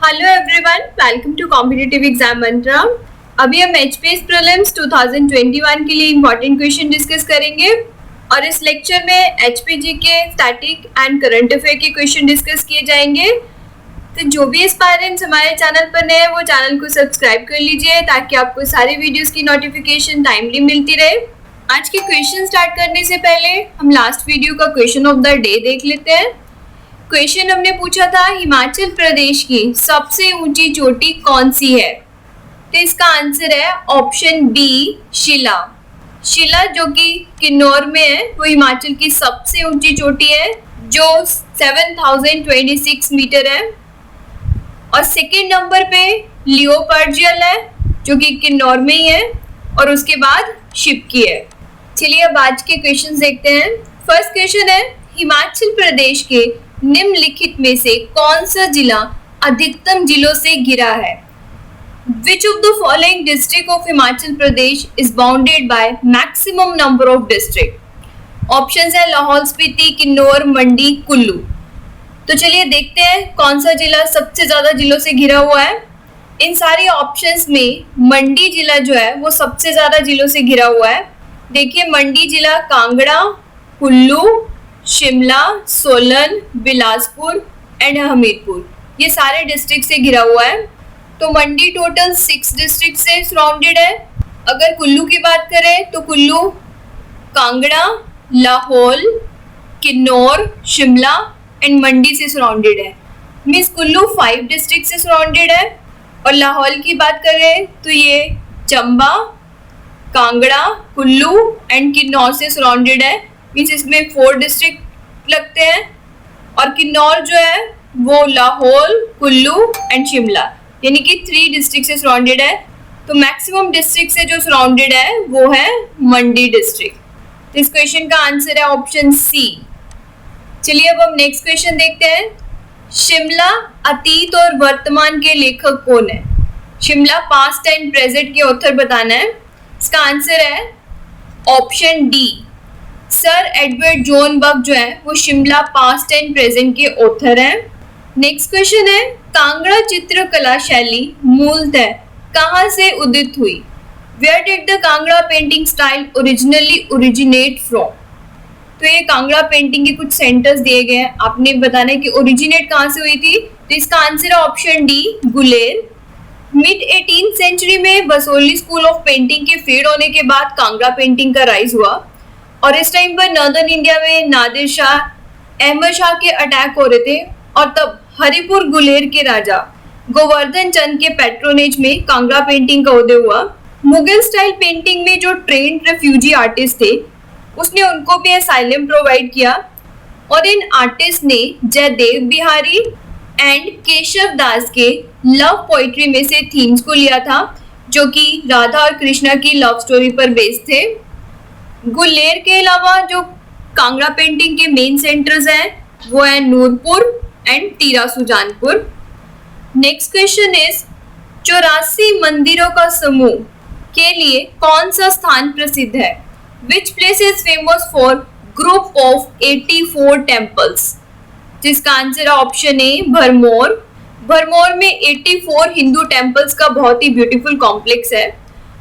Hello everyone, welcome to competitive exam Mantra. अभी हम HPS prelims 2021 के लिए इंपॉर्टेंट क्वेश्चन डिस्कस करेंगे और इस लेक्चर में एचपीजी के स्टैटिक एंड करंट अफेयर के क्वेश्चन डिस्कस किए जाएंगे। तो जो भी एस्पायरेंट्स हमारे चैनल पर नए हैं वो चैनल को सब्सक्राइब कर लीजिए ताकि आपको सारी वीडियोस की नोटिफिकेशन टाइमली मिलती रहे। आज के क्वेश्चन स्टार्ट करने से पहले हम लास्ट वीडियो का क्वेश्चन ऑफ द डे देख लेते हैं। क्वेश्चन हमने पूछा था हिमाचल प्रदेश की सबसे ऊंची चोटी कौन सी है। तो इसका आंसर है ऑप्शन बी शिला। शिला जो कि किन्नौर में है वो हिमाचल की सबसे ऊंची चोटी है जो 7026 मीटर है। और सेकंड नंबर पे लियोपार्जियल है जो कि किन्नौर में ही है और उसके बाद शिपकी है। चलिए अब आज के क्वेश्चन देखते हैं। फर्स्ट क्वेश्चन है हिमाचल प्रदेश के निम्नलिखित में से कौन सा जिला अधिकतम जिलों से घिरा है। Which of the following district of Himachal Pradesh is bounded by maximum number of district? Options है लाहौल स्पीति, किन्नौर, मंडी, कुल्लू। तो चलिए देखते हैं कौन सा जिला सबसे ज्यादा जिलों से घिरा हुआ है। इन सारी ऑप्शंस में मंडी जिला जो है वो सबसे ज्यादा जिलों से घिरा हुआ है। देखिए मंडी जिला कांगड़ा, कुल्लू, शिमला, सोलन, बिलासपुर एंड हमीरपुर ये सारे डिस्ट्रिक्ट से घिरा हुआ है। तो मंडी टोटल 6 डिस्ट्रिक्ट से सराउंडेड है। अगर कुल्लू की बात करें तो कुल्लू कांगड़ा, लाहौल, किन्नौर, शिमला एंड मंडी से सराउंडेड है। मीन्स कुल्लू 5 डिस्ट्रिक्ट से सराउंडेड है। और लाहौल की बात करें तो ये चंबा, कांगड़ा, कुल्लू एंड किन्नौर से सराउंडेड है। मीन्स इसमें 4 डिस्ट्रिक्ट लगते हैं। और किन्नौर जो है वो लाहौल, कुल्लू एंड शिमला यानी कि 3 डिस्ट्रिक्ट से सराउंडेड है। तो मैक्सिमम डिस्ट्रिक्ट से जो सराउंडेड है वो है मंडी डिस्ट्रिक्ट। तो इस क्वेश्चन का आंसर है ऑप्शन सी। चलिए अब हम नेक्स्ट क्वेश्चन देखते हैं। शिमला अतीत और वर्तमान के लेखक कौन है। शिमला पास्ट एंड प्रेजेंट के ऑथर बताना है। इसका आंसर है option D sir Edward John Buck जो है वो शिमला पास्ट एंड प्रेजेंट के ऑथर हैं। नेक्स्ट क्वेश्चन है कांगड़ा चित्रकला शैली मूलतः कहाँ से उदित हुई। Where did the Kangra painting style originally originate from. तो ये कांगड़ा पेंटिंग के कुछ सेंटर्स दिए गए हैं, आपने बताना है कि ओरिजिनेट कहाँ से हुई थी। तो इसका आंसर है option D Guler. Mid 18th century में बसोली स्कूल ऑफ पेंटिंग के फेड होने के बाद कांगड़ा पेंटिंग का राइज हुआ और इस टाइम पर नॉर्दर्न इंडिया में नादिर शाह, अहमद शाह के अटैक हो रहे थे और तब हरिपुर गुलेर के राजा गोवर्धन चंद के पैट्रोनेज में कांगड़ा पेंटिंग का उदय हुआ। मुगल स्टाइल पेंटिंग में जो ट्रेंड रेफ्यूजी आर्टिस्ट थे उसने उनको भी असाइलम प्रोवाइड किया और इन आर्टिस्ट ने जयदेव बिहारी एंड केशव दास के लव पोइट्री में से थीम्स को लिया था जो कि राधा और कृष्णा की लव स्टोरी पर बेस्ड थे। गुलेर के अलावा जो कांगड़ा पेंटिंग के मेन सेंटर्स हैं वो है नूरपुर एंड तीरा सुजानपुर। नेक्स्ट क्वेश्चन इज 84 मंदिरों का समूह के लिए कौन सा स्थान प्रसिद्ध है। Which place is famous for group of 84 temples. जिसका आंसर है ऑप्शन ए भरमौर। भरमौर में 84 हिंदू टेम्पल्स का बहुत ही ब्यूटीफुल कॉम्प्लेक्स है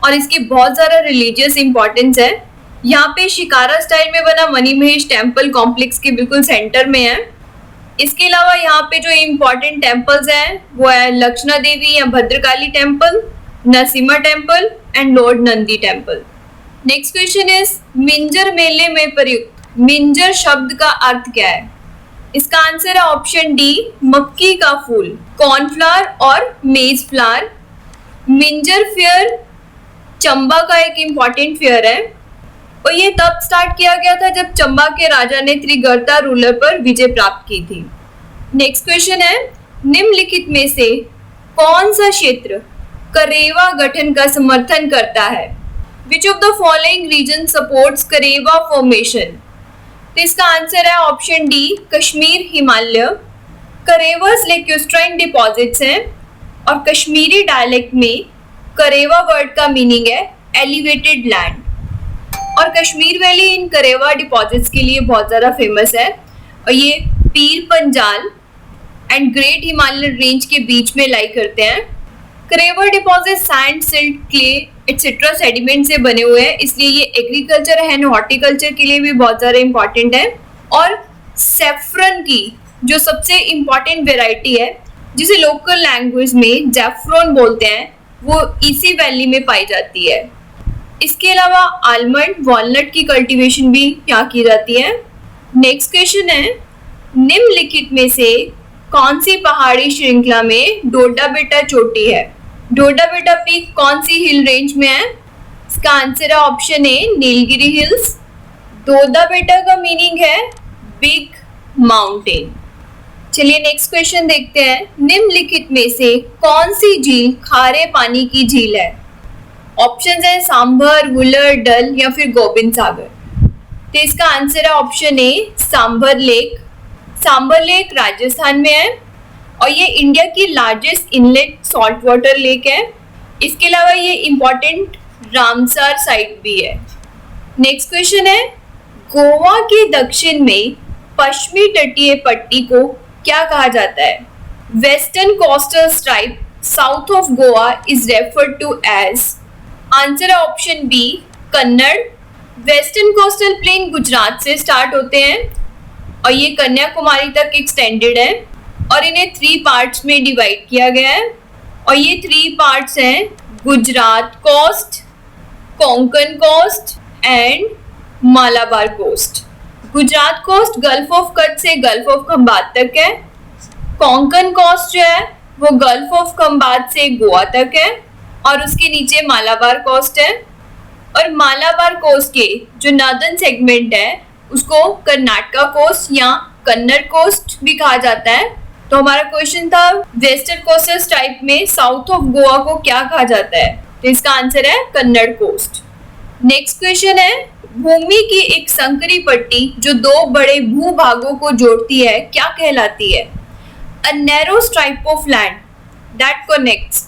और इसकी बहुत ज़्यादा रिलीजियस इंपॉर्टेंस है। यहाँ पे शिकारा स्टाइल में बना मणि महेश टेम्पल कॉम्प्लेक्स के बिल्कुल सेंटर में है। इसके अलावा यहाँ पे जो इम्पोर्टेंट टेम्पल्स हैं वो है लक्ष्मणा देवी या Bhadrakali temple, Narasimha temple and Lord Nandi temple. Next question is Minjar मेले में प्रयुक्त मिंजर शब्द का अर्थ क्या है। इसका आंसर है ऑप्शन डी मक्की का फूल, कॉर्नफ्लावर और मेज फ्लावर। मिंजर फेयर चंबा का एक इम्पॉर्टेंट फेयर है और ये तब स्टार्ट किया गया था जब चंबा के राजा ने त्रिगर्ता रूलर पर विजय प्राप्त की थी। नेक्स्ट क्वेश्चन है निम्नलिखित में से कौन सा क्षेत्र करेवा गठन का समर्थन करता है। Which of the following region supports Karewa formation. तो इसका आंसर है option D Kashmir Himalaya. Karewas lacustrine deposits हैं और कश्मीरी डायलेक्ट में करेवा वर्ड का मीनिंग है एलिवेटेड लैंड और Kashmir valley in Karewa deposits के लिए बहुत ज़्यादा फेमस है और ये Pir Panjal, and great Himalayan range के बीच में लाई करते हैं। Karewa deposit sand, silt, clay etcetera sediment से बने हुए हैं, इसलिए ये एग्रीकल्चर एंड हॉर्टिकल्चर के लिए भी बहुत ज़्यादा इंपॉर्टेंट है। और सेफ्रन की जो सबसे इम्पॉर्टेंट वेराइटी है, जिसे लोकल लैंग्वेज में जैफ्रॉन बोलते हैं, वो इसी वैली में पाई जाती है। इसके अलावा आलमंड, वॉलनट की कल्टीवेशन भी यहाँ की जाती है। नेक्स्ट क्वेश्चन है, निम्नलिखित में से कौन सी पहाड़ी श्रृंखला में डोडा बेटा चोटी है? डोडा बेटा पीक कौन सी हिल रेंज में है? इसका आंसर है ऑप्शन ए, नीलगिरी हिल्स। डोडा बेटा का मीनिंग है बिग माउंटेन। चलिए नेक्स्ट क्वेश्चन देखते हैं, निम्नलिखित में से कौन सी झील खारे पानी की झील है? ऑप्शंस हैं सांभर, वुलर, डल या फिर गोबिंद सागर। तो इसका आंसर है option A, sambar lake. Sambar lake Rajasthan में है और ये इंडिया की largest inlet salt water lake है। इसके अलावा ये इम्पोर्टेंट रामसर साइट भी है। नेक्स्ट क्वेश्चन है, गोवा के दक्षिण में पश्चिमी तटीय पट्टी को क्या कहा जाता है? Western coastal stripe south of Goa is referred to as. Answer है option B, Kannada. Western coastal plain Gujarat से स्टार्ट होते हैं और ये कन्याकुमारी तक एक्सटेंडेड है और इन्हें 3 पार्ट्स में डिवाइड किया गया है और ये 3 पार्ट्स हैं Gujarat coast, Konkan coast and Malabar coast. Gujarat coast gulf of Kutch से गल्फ ऑफ खंबात तक है। कोंकण कोस्ट जो है वो गल्फ ऑफ खंबात से गोवा तक है और उसके नीचे मालाबार कोस्ट है। और मालाबार कोस्ट के जो नॉर्दर्न सेगमेंट है उसको कर्नाटका कोस्ट या कन्नड़ कोस्ट भी कहा जाता है। तो हमारा क्वेश्चन था, वेस्टर्न कोस्टल स्ट्राइप में साउथ ऑफ गोवा को क्या कहा जाता है? तो इसका आंसर है कन्नड़ कोस्ट। नेक्स्ट क्वेश्चन है, भूमि की एक संकरी पट्टी जो 2 बड़े भूभागों को जोड़ती है क्या कहलाती है? A narrow stripe of land that connects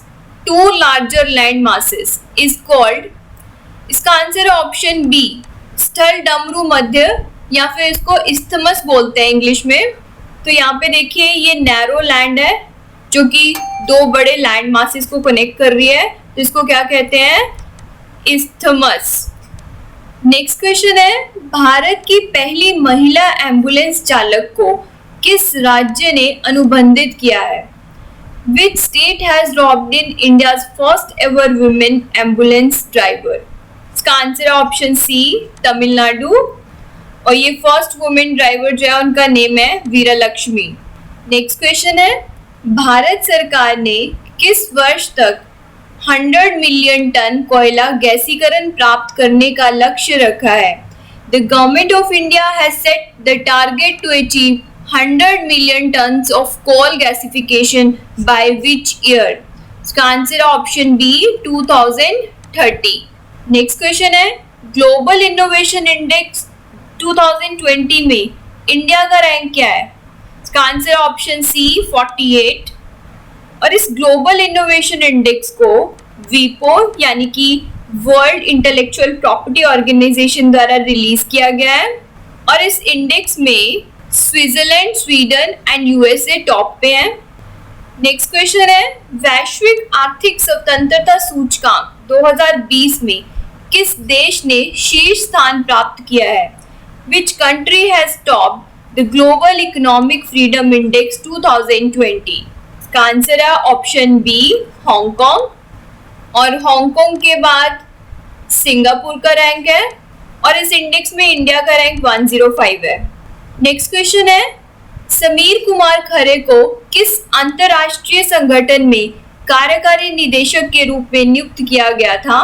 2 larger land masses is called. इसका आंसर है ऑप्शन बी, स्थल डमरू मध्य या फिर इसको इस्थमस बोलते हैं इंग्लिश में। तो यहाँ पे देखिए ये नैरो लैंड है जो कि 2 बड़े लैंड मासेस को कनेक्ट कर रही है, तो इसको क्या कहते हैं? इस्थमस। नेक्स्ट क्वेश्चन है, भारत की पहली महिला एम्बुलेंस चालक को किस राज्य ने अनुबंधित किया है? Which state has robbed in India's first ever women ambulance driver? इसका आंसर है ऑप्शन सी, तमिलनाडु। और ये फर्स्ट वुमेन ड्राइवर जो है उनका नेम है वीरालक्ष्मी। नेक्स्ट क्वेश्चन है, भारत सरकार ने किस वर्ष तक 100 मिलियन टन कोयला गैसीकरण प्राप्त करने का लक्ष्य रखा है? The government of India has set the target to achieve 100 million tons of coal gasification by which year? इसका आंसर है ऑप्शन बी, 2030। नेक्स्ट क्वेश्चन है, ग्लोबल इनोवेशन इंडेक्स 2020 में इंडिया का रैंक क्या है? इसका आंसर है ऑप्शन सी, 48। और इस ग्लोबल इनोवेशन इंडेक्स को वीपो यानी कि वर्ल्ड इंटेलेक्चुअल प्रॉपर्टी ऑर्गेनाइजेशन द्वारा रिलीज किया गया है और इस इंडेक्स में Switzerland, Sweden and USA top पे हैं। नेक्स्ट क्वेश्चन है, वैश्विक आर्थिक स्वतंत्रता सूचकांक 2020 में किस देश ने शीर्ष स्थान प्राप्त किया है? Which country has topped the Global Economic Freedom Index 2020? इसका आंसर है ऑप्शन बी, हांगकांग। और हांगकांग के बाद सिंगापुर का रैंक है और इस इंडेक्स में इंडिया का रैंक 105 है। नेक्स्ट क्वेश्चन है, समीर कुमार खरे को किस अंतरराष्ट्रीय संगठन में कार्यकारी निदेशक के रूप में नियुक्त किया गया था?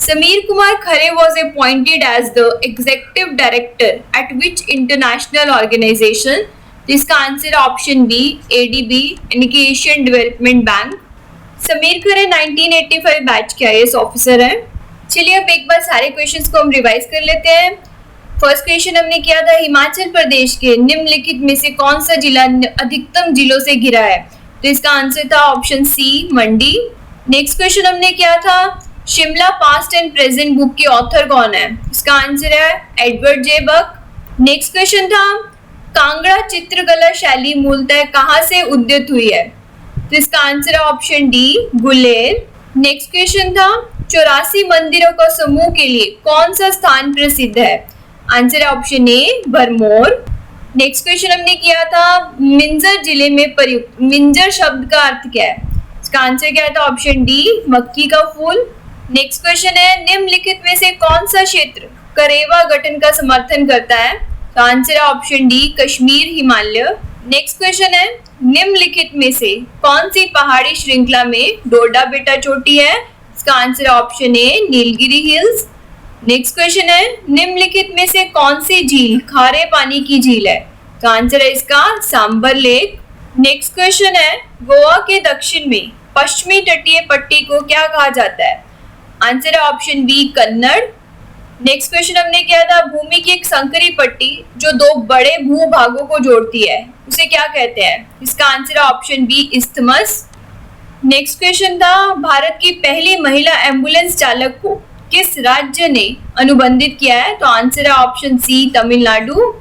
Sameer Kumar Khare was appointed as the executive director at which international organization? इसका आंसर ऑप्शन बी, ADB यानी कि Asian development bank. Sameer Khare 1985 batch के IAS ऑफिसर हैं। चलिए अब एक बार सारे क्वेश्चंस को हम रिवाइज कर लेते हैं। फर्स्ट क्वेश्चन हमने किया था, हिमाचल प्रदेश के निम्नलिखित में से कौन सा जिला अधिकतम जिलों से घिरा है? तो इसका आंसर था ऑप्शन सी, मंडी। नेक्स्ट क्वेश्चन हमने किया था, Shimla past and present book के ऑथर कौन है? इसका आंसर है एडवर्ड जे बक। नेक्स्ट क्वेश्चन था, कांगड़ा चित्रकला शैली मूलतः कहाँ से उद्यत हुई है? तो इसका आंसर है option D, Guler. Next question था 84 मंदिरों का समूह के लिए कौन सा स्थान प्रसिद्ध है? आंसर है option A, Bharmour. Next question हमने किया था मिंजर जिले में प्रयुक्त मिंजर शब्द का अर्थ क्या है? इसका आंसर क्या था? ऑप्शन डी, मक्की का फूल। नेक्स्ट क्वेश्चन है निम्नलिखित में से कौन सा क्षेत्र करेवा गठन का समर्थन करता है? तो आंसर है option D, Kashmir Himalaya. Next question है निम्नलिखित में से कौन सी पहाड़ी श्रृंखला में डोडा बेटा चोटी है? इसका आंसर है option A, Nilgiri hills. Next question है निम्नलिखित में से कौन सी झील खारे पानी की झील है? तो आंसर है इसका सांबर लेक। नेक्स्ट क्वेश्चन है गोवा के दक्षिण में पश्चिमी तटीय पट्टी को क्या कहा जाता है? आंसर है option B, Kannada. Next question हमने किया था भूमि की एक संकरी पट्टी जो दो बड़े भूभागों को जोड़ती है उसे क्या कहते हैं? इसका आंसर है option B, isthmus. Next question था भारत की पहली महिला एम्बुलेंस चालक को किस राज्य ने अनुबंधित किया है? तो आंसर है option C, Tamil Nadu.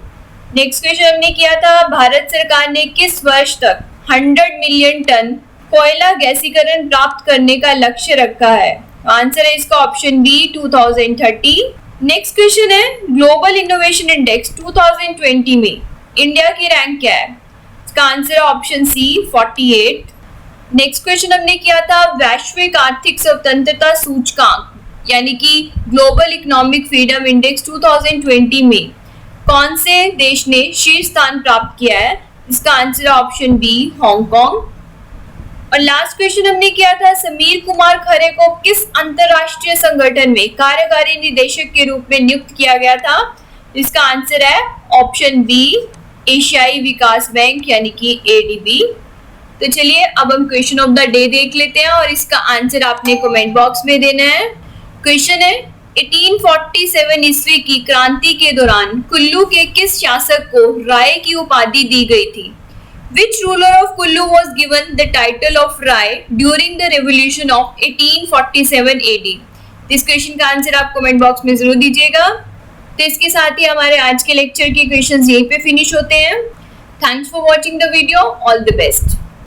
Next question हमने किया था भारत सरकार ने किस वर्ष तक 100 मिलियन टन कोयला गैसीकरण प्राप्त करने का लक्ष्य रखा है? आंसर है इसका ऑप्शन बी, 2030। नेक्स्ट क्वेश्चन है ग्लोबल इनोवेशन इंडेक्स 2020 में इंडिया की रैंक क्या है? इसका आंसर है ऑप्शन सी, 48। नेक्स्ट क्वेश्चन हमने किया था वैश्विक आर्थिक स्वतंत्रता सूचकांक यानी कि ग्लोबल इकोनॉमिक फ्रीडम इंडेक्स 2020 में कौन से देश ने शीर्ष स्थान प्राप्त किया है? इसका आंसर है ऑप्शन बी, हांगकांग। और लास्ट क्वेश्चन हमने किया था समीर कुमार खरे को किस अंतरराष्ट्रीय संगठन में कार्यकारी निदेशक के रूप में नियुक्त किया गया था? इसका आंसर है ऑप्शन बी, एशियाई विकास बैंक यानी कि एडीबी। तो चलिए अब हम क्वेश्चन ऑफ द डे देख लेते हैं और इसका आंसर आपने कमेंट बॉक्स में देना है। क्वेश्चन है 1847 ईस्वी की क्रांति के दौरान कुल्लू के किस शासक को राय की उपाधि दी गई थी? Which ruler of Kullu was given the title of Rai during the revolution of 1847 AD? इस क्वेश्चन का आंसर आप कमेंट बॉक्स में जरूर दीजिएगा। तो इसके साथ ही हमारे आज के लेक्चर के क्वेश्चंस यहीं पे फिनिश होते हैं। Thanks for watching the video. All the best.